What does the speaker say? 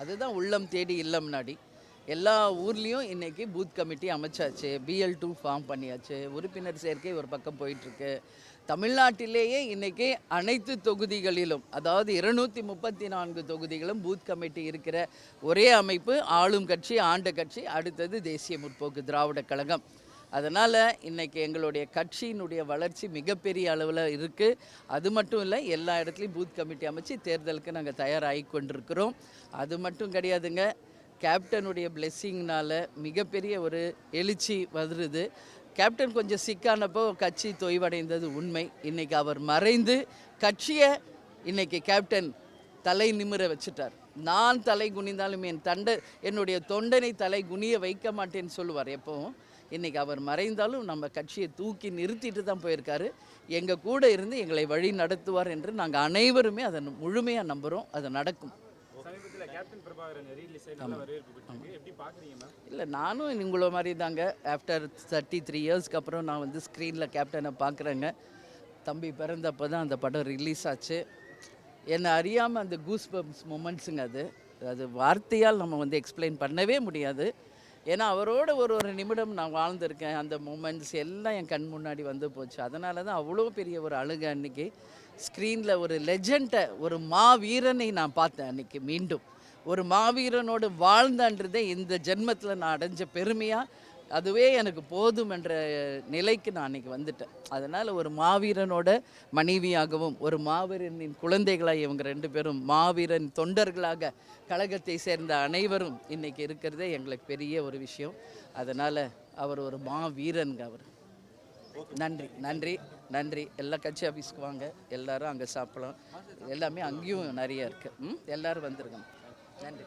அதுதான் உள்ளம் தேடி இல்லம் நாடி. எல்லா ஊர்லேயும் இன்றைக்கி பூத் கமிட்டி அமைச்சாச்சு, BL2 ஃபார்ம் பண்ணியாச்சு, உறுப்பினர் சேர்க்கை ஒரு பக்கம் போயிட்டுருக்கு. தமிழ்நாட்டிலேயே இன்றைக்கி அனைத்து தொகுதிகளிலும், அதாவது 234 தொகுதிகளும் பூத் கமிட்டி இருக்கிற ஒரே அமைப்பு ஆளும் கட்சி, ஆண்ட கட்சி, அடுத்தது தேசிய முற்போக்கு திராவிட கழகம். அதனால் இன்றைக்கி எங்களுடைய கட்சியினுடைய வளர்ச்சி மிகப்பெரிய அளவில் இருக்குது. அது மட்டும் இல்லை, எல்லா இடத்துலையும் பூத் கமிட்டி அமைச்சு தேர்தலுக்கு நாங்கள் தயாராகி கொண்டிருக்கிறோம். அது மட்டும் கிடையாதுங்க, கேப்டனுடைய பிளெஸ்ஸிங்னால் மிகப்பெரிய ஒரு எழுச்சி வருது. கேப்டன் கொஞ்சம் சிக்கானப்போ கட்சி தொய்வடைந்தது உண்மை. இன்றைக்கி அவர் மறைந்து கட்சியை இன்றைக்கி கேப்டன் தலை நிமிர வச்சுட்டார். நான் தலை குனிந்தாலும் என்னுடைய தொண்டனை தலை குனிய வைக்க மாட்டேன்னு சொல்லுவார் எப்போவும். இன்றைக்கி அவர் மறைந்தாலும் நம்ம கட்சியை தூக்கி நிறுத்திட்டு தான் போயிருக்காரு. எங்கள் கூட இருந்து எங்களை வழி நடத்துவார் என்று நாங்கள் அனைவருமே அதை முழுமையாக நம்புகிறோம். அது நடக்கும். இல்லை, நானும் உங்களை மாதிரி தாங்க. ஆஃப்டர் 33 இயர்ஸ்க்கு அப்புறம் நான் வந்து ஸ்க்ரீனில் கேப்டனை பார்க்குறேங்க. தம்பி பிறந்தப்போ தான் அந்த படம் ரிலீஸ் ஆச்சு. என்னை அறியாமல் அந்த கூஸ் பம்ப்ஸ் மொமெண்ட்ஸுங்க. அது வார்த்தையால் நம்ம வந்து எக்ஸ்பிளைன் பண்ணவே முடியாது. ஏன்னா அவரோட ஒரு நிமிடம் நான் வாழ்ந்திருக்கேன். அந்த மூமெண்ட்ஸ் எல்லாம் என் கண் முன்னாடி வந்து போச்சு. அதனால தான் அவ்வளோ பெரிய ஒரு அழுகை அன்றைக்கி. ஸ்க்ரீனில் ஒரு லெஜெண்டை, ஒரு மாவீரனை நான் பார்த்தேன் அன்றைக்கி. மீண்டும் ஒரு மாவீரனோடு வாழ்ந்தான்றதே இந்த ஜென்மத்தில் நான் அடைஞ்ச பெருமையாக, அதுவே எனக்கு போதும் என்ற நிலைக்கு நான் அன்றைக்கி வந்துட்டேன். அதனால் ஒரு மாவீரனோட மனைவியாகவும், ஒரு மாவீரனின் குழந்தைகளாக இவங்க 2 பேரும் மாவீரன் தொண்டர்களாக கழகத்தை சேர்ந்த அனைவரும் இன்றைக்கி இருக்கிறதே எங்களுக்கு பெரிய ஒரு விஷயம். அதனால் அவர் ஒரு மாவீரனுங்க. அவர் நன்றி நன்றி நன்றி. எல்லா கட்சி ஆஃபீஸ்க்கு வாங்க, எல்லோரும் அங்கே சாப்பிடலாம். எல்லாமே அங்கேயும் நிறைய இருக்குது. எல்லோரும் வந்துருங்க. நன்றி.